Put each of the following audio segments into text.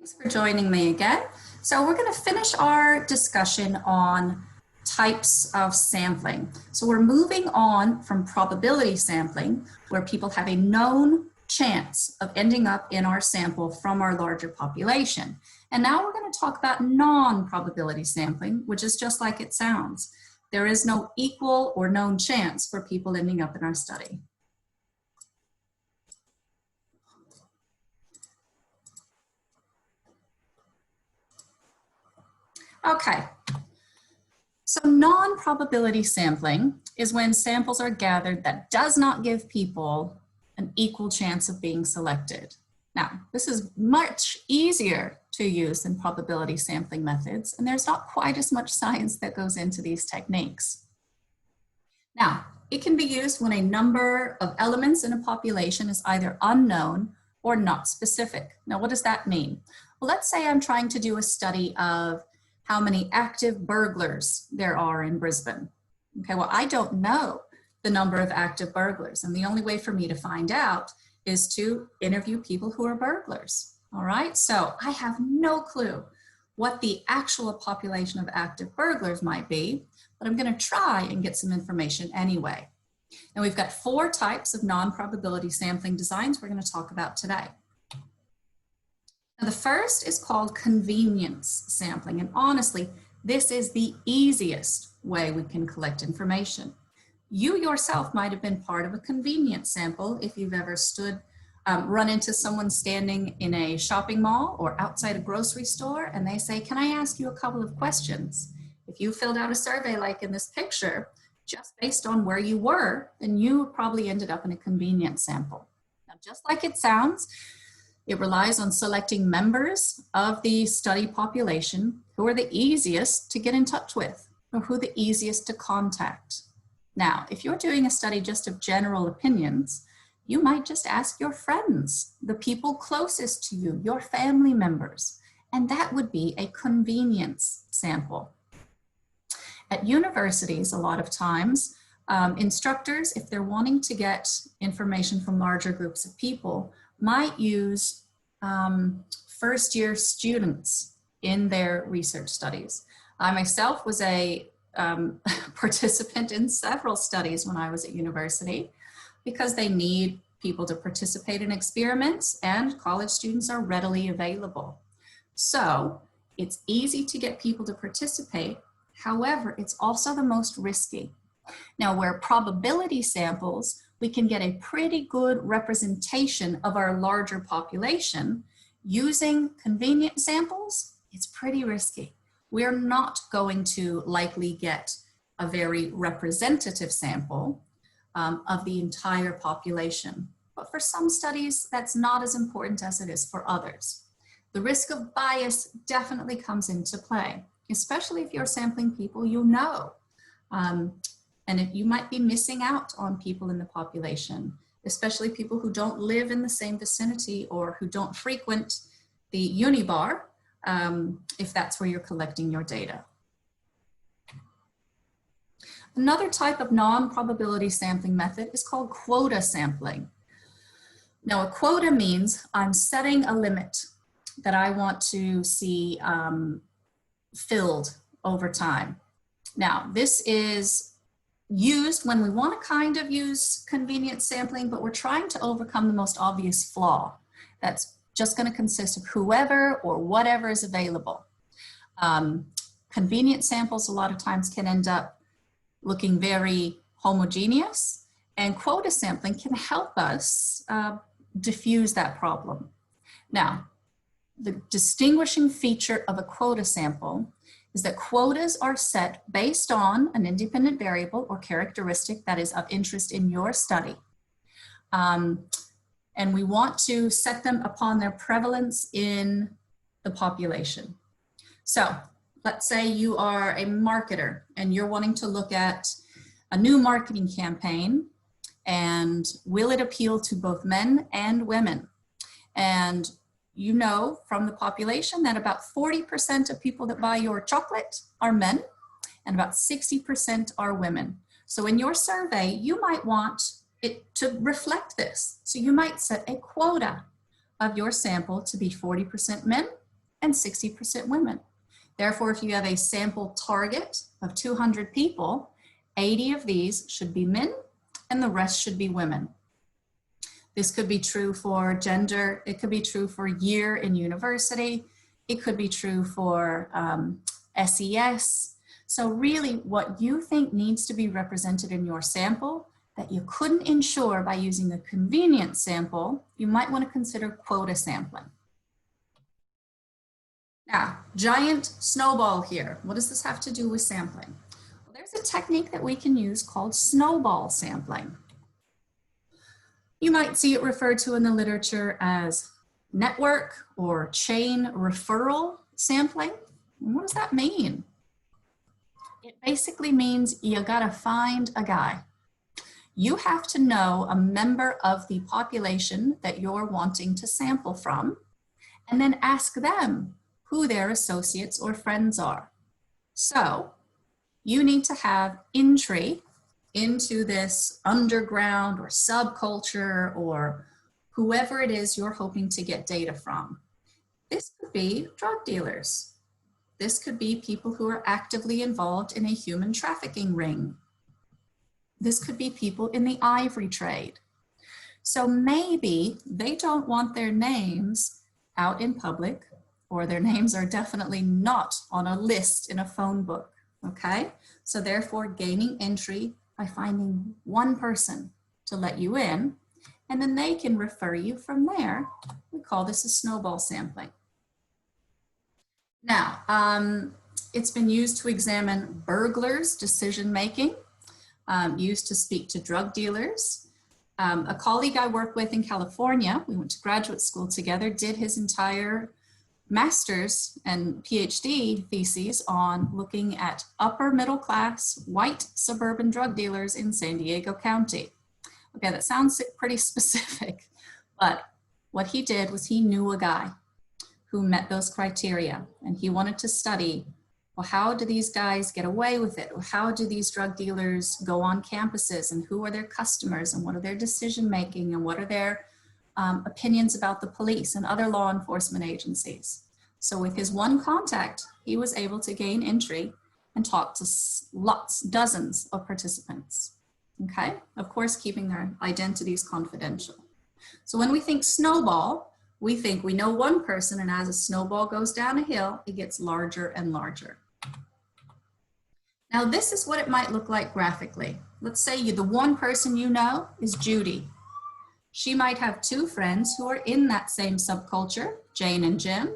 Thanks for joining me again. So we're going to finish our discussion on types of sampling. So we're moving on from probability sampling, where people have a known chance of ending up in our sample from our larger population. And now we're going to talk about non-probability sampling, which is just like it sounds. There is no equal or known chance for people ending up in our study. Okay, so non-probability sampling is when samples are gathered that does not give people an equal chance of being selected. Now, this is much easier to use than probability sampling methods, and there's not quite as much science that goes into these techniques. Now, it can be used when a number of elements in a population is either unknown or not specific. Now, what does that mean? Well, let's say I'm trying to do a study of how many active burglars there are in Brisbane. Okay, well, I don't know the number of active burglars, and the only way for me to find out is to interview people who are burglars. All right, so I have no clue what the actual population of active burglars might be, but I'm going to try and get some information anyway. And we've got 4 types of non-probability sampling designs we're going to talk about today. Now, the first is called convenience sampling, and honestly, this is the easiest way we can collect information. You yourself might have been part of a convenience sample if you've ever run into someone standing in a shopping mall or outside a grocery store and they say, "Can I ask you a couple of questions?" If you filled out a survey like in this picture, just based on where you were, then you probably ended up in a convenience sample. Now, just like it sounds, it relies on selecting members of the study population who are the easiest to get in touch with or who are the easiest to contact. Now, if you're doing a study just of general opinions, you might just ask your friends, the people closest to you, your family members, and that would be a convenience sample. At universities, a lot of times, instructors, if they're wanting to get information from larger groups of people, might use first-year students in their research studies. I myself was a participant in several studies when I was at university because they need people to participate in experiments and college students are readily available. So it's easy to get people to participate. However, it's also the most risky. Now, where probability samples, we can get a pretty good representation of our larger population. Using convenient samples, it's pretty risky. We're not going to likely get a very representative sample of the entire population. But for some studies, that's not as important as it is for others. The risk of bias definitely comes into play, especially if you're sampling people you know. And if you might be missing out on people in the population, especially people who don't live in the same vicinity or who don't frequent the Unibar, if that's where you're collecting your data. Another type of non-probability sampling method is called quota sampling. Now, a quota means I'm setting a limit that I want to see filled over time. Now, this is used when we want to kind of use convenient sampling, but we're trying to overcome the most obvious flaw. That's just going to consist of whoever or whatever is available. Convenient samples a lot of times can end up looking very homogeneous, and quota sampling can help us diffuse that problem. Now, the distinguishing feature of a quota sample is that quotas are set based on an independent variable or characteristic that is of interest in your study. And we want to set them upon their prevalence in the population. So let's say you are a marketer and you're wanting to look at a new marketing campaign and will it appeal to both men and women? And you know from the population that about 40% of people that buy your chocolate are men and about 60% are women. So in your survey, you might want it to reflect this. So you might set a quota of your sample to be 40% men and 60% women. Therefore, if you have a sample target of 200 people, 80 of these should be men and the rest should be women. This could be true for gender, it could be true for year in university, it could be true for SES. So really what you think needs to be represented in your sample that you couldn't ensure by using a convenient sample, you might want to consider quota sampling. Now, giant snowball here. What does this have to do with sampling? Well, there's a technique that we can use called snowball sampling. You might see it referred to in the literature as network or chain referral sampling. And what does that mean? It basically means you gotta find a guy. You have to know a member of the population that you're wanting to sample from, and then ask them who their associates or friends are. So you need to have entry into this underground or subculture or whoever it is you're hoping to get data from. This could be drug dealers. This could be people who are actively involved in a human trafficking ring. This could be people in the ivory trade. So maybe they don't want their names out in public, or their names are definitely not on a list in a phone book, okay? So therefore gaining entry by finding one person to let you in, and then they can refer you from there. We call this a snowball sampling. Now, it's been used to examine burglars' decision-making, used to speak to drug dealers. A colleague I work with in California, we went to graduate school together, did his entire master's and PhD theses on looking at upper middle class white suburban drug dealers in San Diego County. Okay, that sounds pretty specific, but what he did was he knew a guy who met those criteria, and he wanted to study, well, how do these guys get away with it? How do these drug dealers go on campuses, and who are their customers, and what are their decision making, and what are their opinions about the police and other law enforcement agencies. So with his one contact, he was able to gain entry and talk to dozens of participants. Okay, of course, keeping their identities confidential. So when we think snowball, we think we know one person, and as a snowball goes down a hill, it gets larger and larger. Now this is what it might look like graphically. Let's say the one person you know is Judy. She might have two friends who are in that same subculture, Jane and Jim.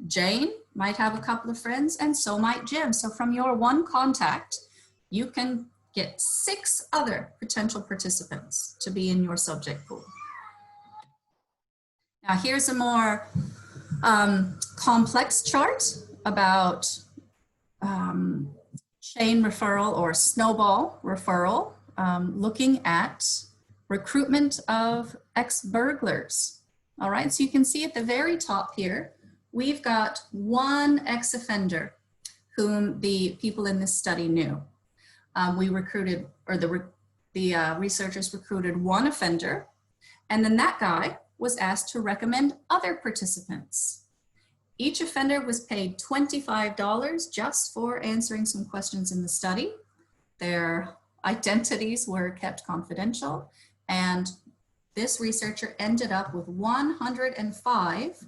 Jane might have a couple of friends, and so might Jim. So from your one contact, you can get 6 other potential participants to be in your subject pool. Now here's a more complex chart about chain referral or snowball referral, looking at recruitment of ex-burglars. All right, so you can see at the very top here, we've got one ex-offender whom the people in this study knew. We recruited, or the researchers recruited one offender, and then that guy was asked to recommend other participants. Each offender was paid $25 just for answering some questions in the study. Their identities were kept confidential, and this researcher ended up with 105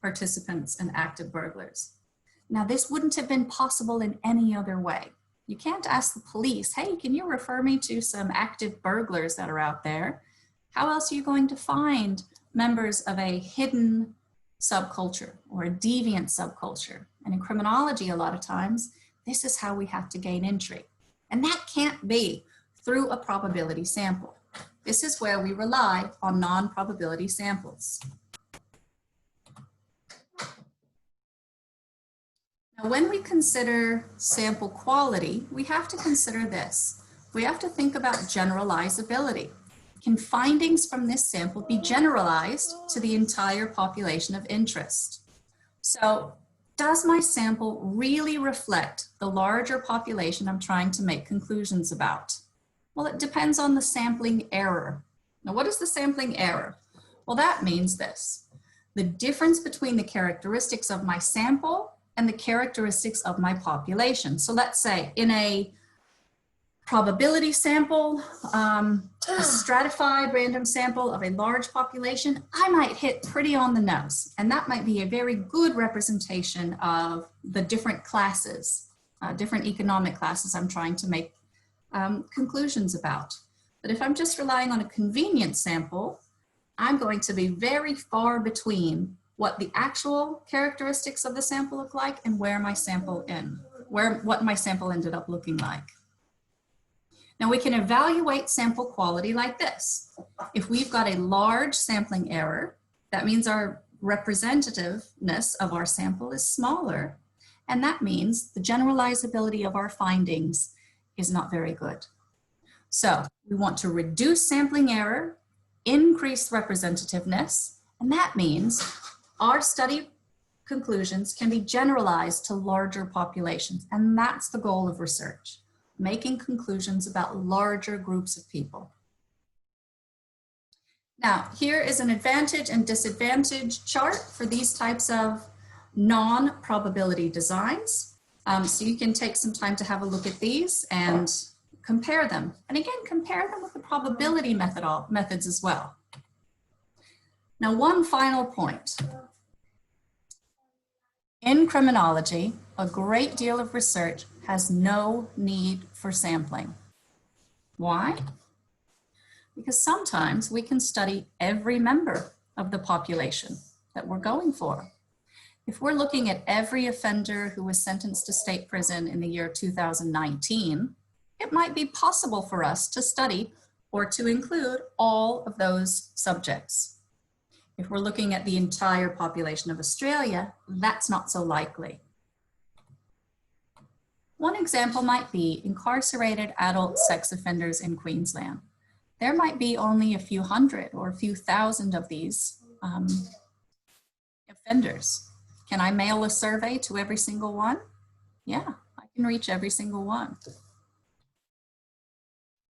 participants and active burglars. Now, this wouldn't have been possible in any other way. You can't ask the police, hey, can you refer me to some active burglars that are out there? How else are you going to find members of a hidden subculture or a deviant subculture? And in criminology, a lot of times, this is how we have to gain entry. And that can't be through a probability sample. This is where we rely on non-probability samples. Now, when we consider sample quality, we have to consider this. We have to think about generalizability. Can findings from this sample be generalized to the entire population of interest? So, does my sample really reflect the larger population I'm trying to make conclusions about? Well, it depends on the sampling error. Now, what is the sampling error? Well, that means this. the difference between the characteristics of my sample and the characteristics of my population. So let's say in a probability sample, a stratified random sample of a large population, I might hit pretty on the nose. And that might be a very good representation of the different classes, different economic classes I'm trying to make conclusions about. But if I'm just relying on a convenient sample, I'm going to be very far between what the actual characteristics of the sample look like and what my sample ended up looking like. Now we can evaluate sample quality like this. If we've got a large sampling error, that means our representativeness of our sample is smaller, and that means the generalizability of our findings is not very good. So we want to reduce sampling error, increase representativeness, and that means our study conclusions can be generalized to larger populations, and that's the goal of research, making conclusions about larger groups of people. Now, here is an advantage and disadvantage chart for these types of non-probability designs. So you can take some time to have a look at these and compare them. And again, compare them with the probability methods as well. Now, one final point. In criminology, a great deal of research has no need for sampling. Why? Because sometimes we can study every member of the population that we're going for. If we're looking at every offender who was sentenced to state prison in the year 2019, it might be possible for us to study or to include all of those subjects. If we're looking at the entire population of Australia, that's not so likely. One example might be incarcerated adult sex offenders in Queensland. There might be only a few hundred or a few thousand of these offenders. Can I mail a survey to every single one? Yeah, I can reach every single one.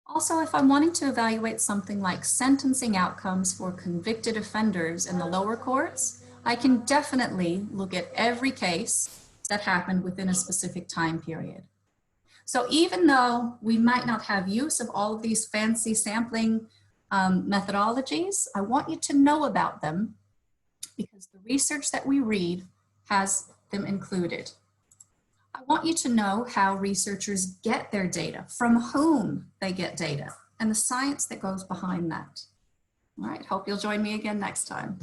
Also, if I'm wanting to evaluate something like sentencing outcomes for convicted offenders in the lower courts, I can definitely look at every case that happened within a specific time period. So even though we might not have use of all of these fancy sampling methodologies, I want you to know about them because the research that we read has them included. I want you to know how researchers get their data, from whom they get data, and the science that goes behind that. All right, hope you'll join me again next time.